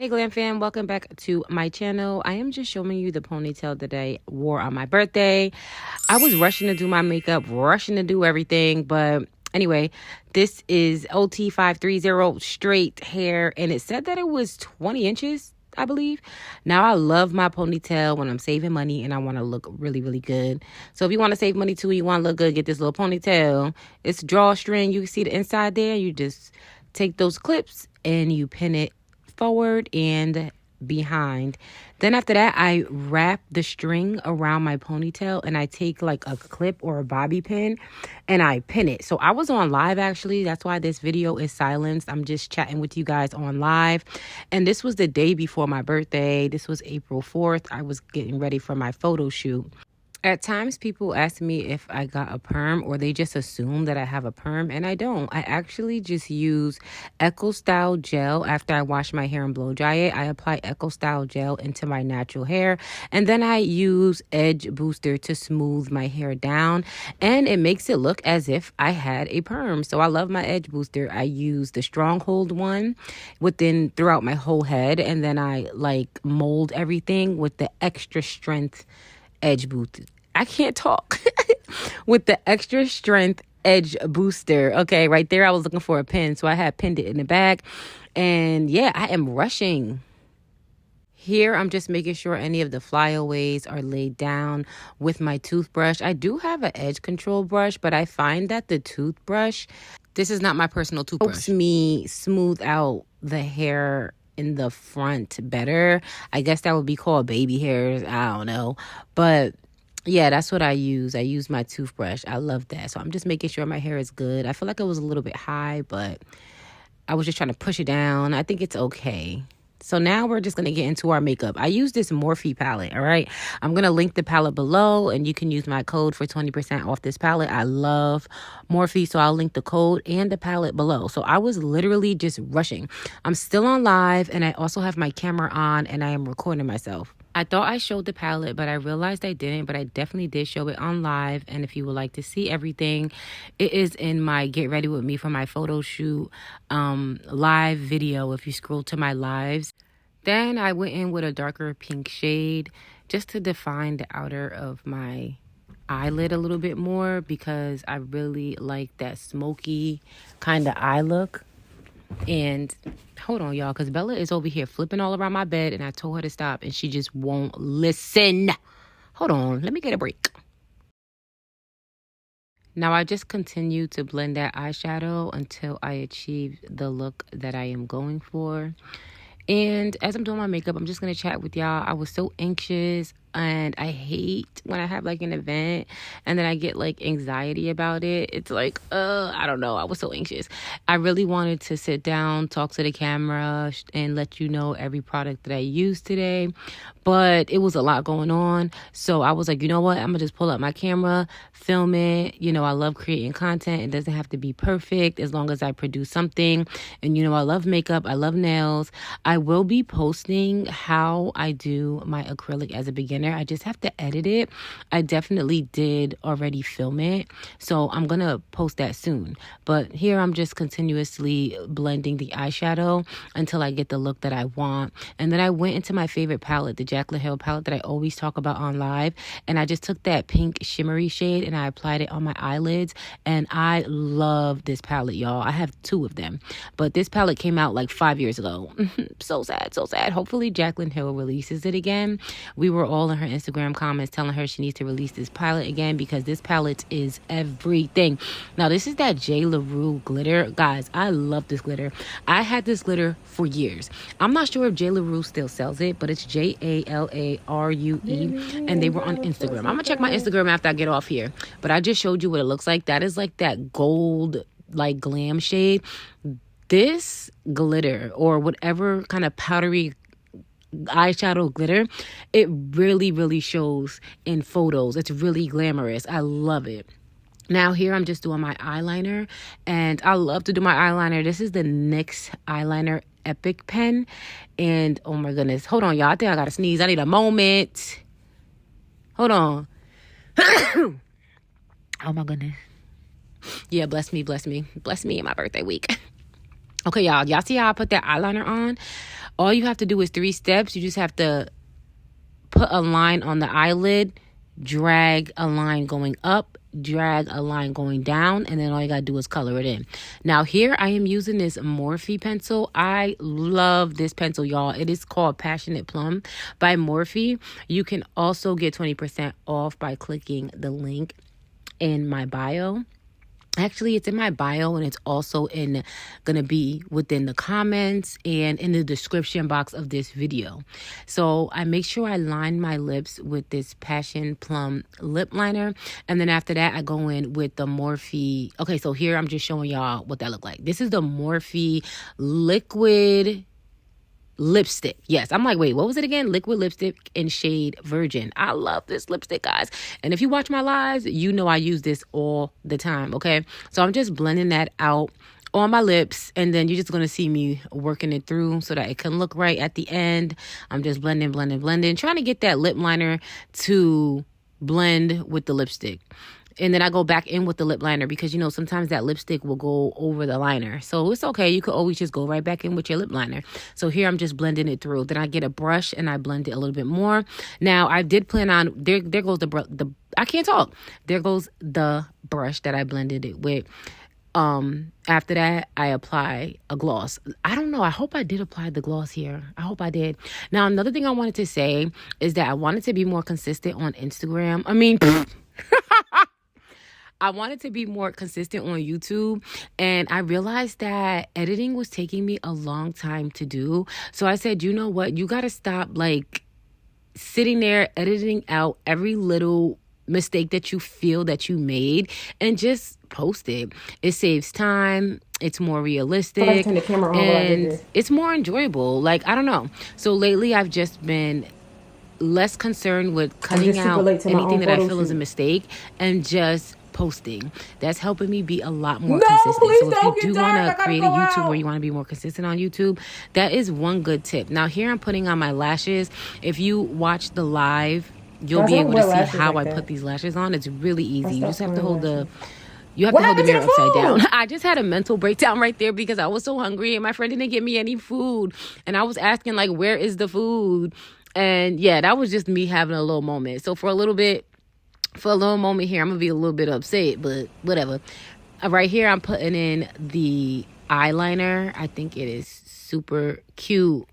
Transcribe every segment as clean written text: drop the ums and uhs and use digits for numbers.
Hey Glam fam, welcome back to my channel. I am just showing you the ponytail that I wore on my birthday. I was rushing to do my makeup, rushing to do everything, but anyway, this is OT530 straight hair, and it said that it was 20 inches, I believe. Now, I love my ponytail when I'm saving money and I want to look really, really good. So if you want to save money too, you want to look good, get this little ponytail. It's drawstring. You can see the inside there. You just take those clips and you pin it forward and behind. Then after that, I wrap the string around my ponytail and I take like a clip or a bobby pin and I pin it. So I was on live actually. That's why this video is silenced. I'm just chatting with you guys on live. And this was the day before my birthday. This was April 4th. I was getting ready for my photo shoot. At times, people ask me if I got a perm or they just assume that I have a perm, and I don't. I actually just use Eco Style gel after I wash my hair and blow dry it. I apply Eco Style gel into my natural hair, and then I use Edge Booster to smooth my hair down, and it makes it look as if I had a perm. So I love my Edge Booster. I use the Stronghold one throughout my whole head, and then I like mold everything with the extra strength Edge Booster. I can't talk. With the extra strength Edge Booster. Okay, right there I was looking for a pin, so I had pinned it in the bag. And yeah, I am rushing. Here, I'm just making sure any of the flyaways are laid down with my toothbrush. I do have an edge control brush, but I find that the toothbrush, this is not my personal toothbrush, helps me smooth out the hair in the front better. I guess that would be called baby hairs. I don't know. But yeah, that's what I use. I use my toothbrush. I love that. So I'm just making sure my hair is good. I feel like it was a little bit high, but I was just trying to push it down. I think it's okay. So now we're just going to get into our makeup. I use this Morphe palette, all right? I'm going to link the palette below, and you can use my code for 20% off this palette. I love Morphe, so I'll link the code and the palette below. So I was literally just rushing. I'm still on live, and I also have my camera on, and I am recording myself. I thought I showed the palette, but I realized I didn't, but I definitely did show it on live. And if you would like to see everything, it is in my Get Ready With Me for my photo shoot live video if you scroll to my lives. Then I went in with a darker pink shade just to define the outer of my eyelid a little bit more because I really like that smoky kind of eye look. And hold on, y'all, because Bella is over here flipping all around my bed, and I told her to stop, and she just won't listen. Hold on, let me get a break. Now, I just continue to blend that eyeshadow until I achieve the look that I am going for. And as I'm doing my makeup, I'm just going to chat with y'all. I was so anxious, and I hate when I have like an event and then I get like anxiety about it. It's like, I don't know. I was so anxious. I really wanted to sit down, talk to the camera, and let you know every product that I used today. But it was a lot going on. So I was like, you know what? I'm going to just pull up my camera, film it. You know, I love creating content. It doesn't have to be perfect as long as I produce something. And, you know, I love makeup. I love nails. I will be posting how I do my acrylic as a beginner. I just have to edit it. I definitely did already film it. So I'm going to post that soon. But here I'm just continuously blending the eyeshadow until I get the look that I want. And then I went into my favorite palette, the Jaclyn Hill palette that I always talk about on live. And I just took that pink shimmery shade and I applied it on my eyelids. And I love this palette, y'all. I have two of them. But this palette came out like 5 years ago. So sad, so sad. Hopefully Jaclyn Hill releases it again. We were all in her Instagram comments telling her she needs to release this palette again because this palette is everything. Now, this is that J. LaRue glitter. Guys, I love this glitter. I had this glitter for years. I'm not sure if J. LaRue still sells it, but it's JALARUE, and they were on Instagram. I'm going to check my Instagram after I get off here. But I just showed you what it looks like. That is like that gold, like glam shade. This glitter or whatever kind of powdery eyeshadow glitter, it really shows in photos. It's really glamorous. I love it. Now here I'm just doing my eyeliner, and I love to do my eyeliner. This is the NYX eyeliner Epic pen, and oh my goodness, hold on, y'all. I think I gotta sneeze. I need a moment. Hold on. Oh my goodness. Yeah, bless me in my birthday week. Okay, y'all see how I put that eyeliner on? All you have to do is 3 steps. You just have to put a line on the eyelid, drag a line going up, drag a line going down, and then all you gotta do is color it in. Now here I am using this Morphe pencil. I love this pencil, y'all. It is called Passionate Plum by Morphe. You can also get 20% off by clicking the link in my bio. Actually, it's in my bio, and it's also gonna be within the comments and in the description box of this video. So I make sure I line my lips with this Passion Plum lip liner, and then after that I go in with the Morphe. Okay, so here I'm just showing y'all what that look like. This is the Morphe liquid lipstick. Yes, I'm like, wait, what was it again? Liquid lipstick in shade Virgin. I love this lipstick, guys. And if you watch my lives, you know I use this all the time, okay? So I'm just blending that out on my lips, and then you're just going to see me working it through so that it can look right at the end. I'm just blending, trying to get that lip liner to blend with the lipstick. And then I go back in with the lip liner because, you know, sometimes that lipstick will go over the liner. So it's okay. You could always just go right back in with your lip liner. So here I'm just blending it through. Then I get a brush and I blend it a little bit more. Now, I did plan on, there goes I can't talk. There goes the brush that I blended it with. After that, I apply a gloss. I don't know. I hope I did apply the gloss here. I hope I did. Now, another thing I wanted to say is that I wanted to be more consistent on Instagram. I mean, I wanted to be more consistent on YouTube, and I realized that editing was taking me a long time to do. So I said, you know what? You got to stop like sitting there editing out every little mistake that you feel that you made and just post it. It saves time. It's more realistic. I like to turn the camera on and it's more enjoyable. Like, I don't know. So lately I've just been less concerned with cutting out anything that I feel is a mistake and just posting. That's helping me be a lot more consistent. So if you do want to create a YouTube where you want to be more consistent on YouTube, that is one good tip. Now here I'm putting on my lashes. If you watch the live, you'll be able to see how I put these lashes on. It's really easy. You just have to hold the mirror upside down. I just had a mental breakdown right there because I was so hungry and my friend didn't give me any food. And I was asking like, where is the food? And yeah, that was just me having a little moment. So for a little moment here, I'm going to be a little bit upset, but whatever. Right here, I'm putting in the eyeliner. I think it is super cute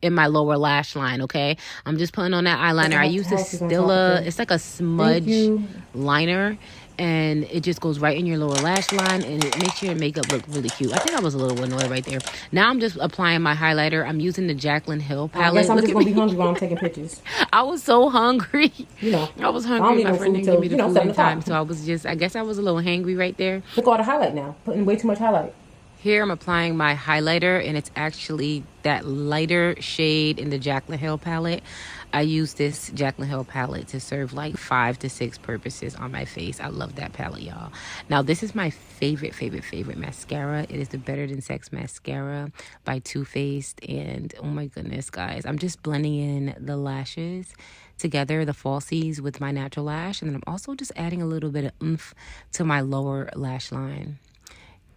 in my lower lash line, okay? I'm just putting on that eyeliner. I use the Stila. It's like a smudge liner, and it just goes right in your lower lash line, and it makes your makeup look really cute. I think I was a little annoyed right there. Now I'm just applying my highlighter. I'm using the Jaclyn Hill palette. I guess I'm just going to be hungry while I'm taking pictures. I was so hungry. You know. I was hungry. My friend didn't give me the food in time, so I guess I was a little hangry right there. Look at all the highlight now. Putting way too much highlight. Here I'm applying my highlighter, and it's actually that lighter shade in the Jaclyn Hill palette. I use this Jaclyn Hill palette to serve like 5 to 6 purposes on my face. I love that palette, y'all. Now, this is my favorite mascara. It is the Better Than Sex mascara by Too Faced. And oh my goodness, guys, I'm just blending in the lashes together, the falsies with my natural lash. And then I'm also just adding a little bit of oomph to my lower lash line.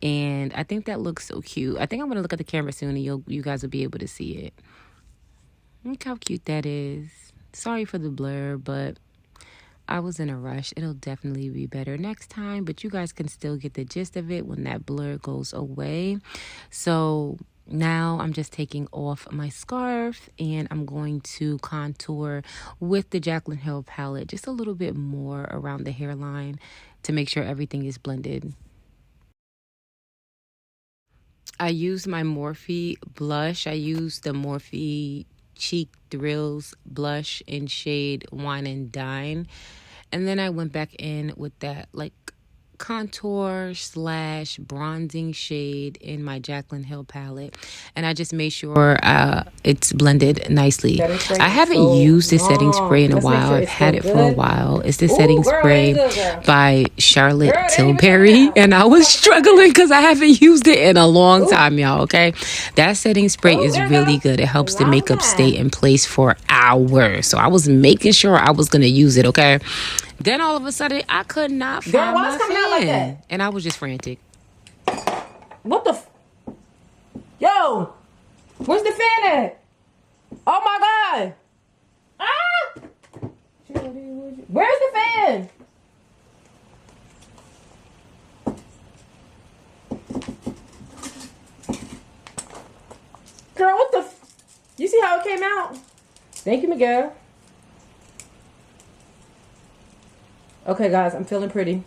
And I think that looks so cute. I think I'm going to look at the camera soon and you guys will be able to see it. Look how cute that is. Sorry for the blur, but I was in a rush. It'll definitely be better next time, but you guys can still get the gist of it when that blur goes away. So now I'm just taking off my scarf and I'm going to contour with the Jaclyn Hill palette just a little bit more around the hairline to make sure everything is blended. I used my Morphe blush. I used the Morphe Cheek Thrills blush in shade Wine and Dine. And then I went back in with that like contour / bronzing shade in my Jaclyn Hill palette, and I just made sure it's blended nicely. I haven't used this setting spray in a while. I've had it for a while. It's the setting spray by Charlotte Tilbury, and I was struggling because I haven't used it in a long time, y'all. Okay, that setting spray is really good. It helps the makeup stay in place for hours. So I was making sure I was gonna use it. Okay. Then all of a sudden, I could not find my fan. Like that? And I was just frantic. What the Yo! Where's the fan at? Oh my God! Ah! Where's the fan? Girl, what the? You see how it came out? Thank you, Miguel. Okay, guys, I'm feeling pretty.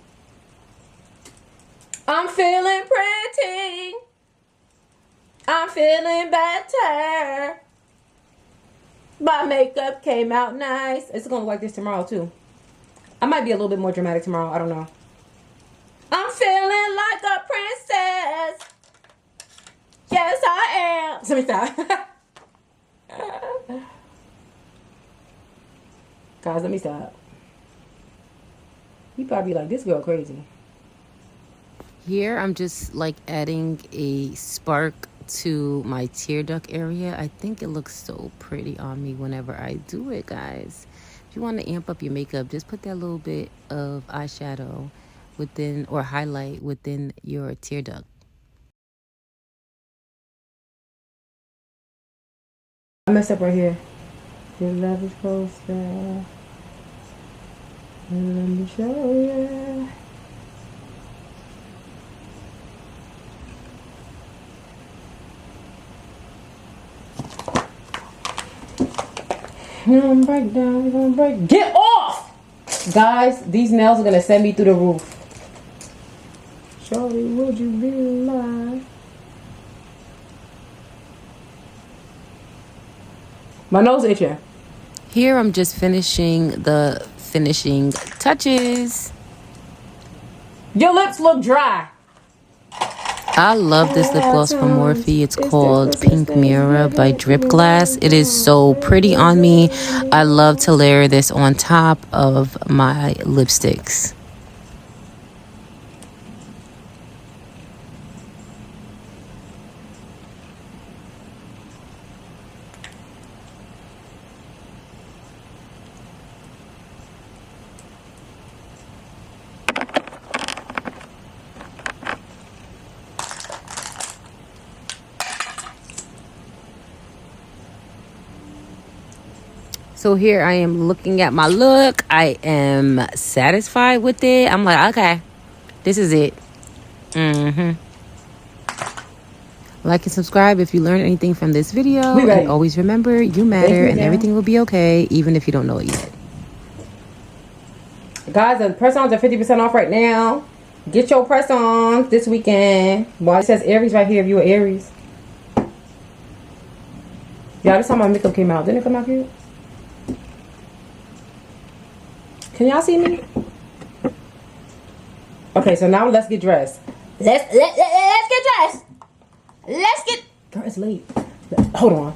I'm feeling pretty. I'm feeling better. My makeup came out nice. It's gonna look like this tomorrow too. I might be a little bit more dramatic tomorrow. I don't know. I'm feeling like a princess. Yes, I am. Let me stop. Guys, let me stop. You probably like, this girl crazy. Here I'm just like adding a spark to my tear duct area. I think it looks so pretty on me whenever I do it, guys. If you want to amp up your makeup, just put that little bit of eyeshadow within or highlight within your tear duct. I messed up right here. Your love is closer. Let me show you. You're gonna break down, you're gonna break. Get off! Guys, these nails are gonna send me through the roof. Shorty, would you be mine? My nose itching. Here I'm just finishing the finishing touches. Your lips look dry. I love this lip gloss from Morphe. It's called Pink Mirror by Drip Glass. It is so pretty on me. I love to layer this on top of my lipsticks. So here I am looking at my look. I am satisfied with it. I'm like, okay, this is it. Like and subscribe if you learned anything from this video. And always remember, you matter and everything will be okay, even if you don't know it yet. Guys, the press-ons are 50% off right now. Get your press-ons this weekend. Well, it says Aries right here if you're Aries. Yeah, this time my makeup came out. Didn't it come out cute? Can y'all see me? Okay, so now let's get dressed. Let's get dressed. Let's get. Girl, it's late. Hold on.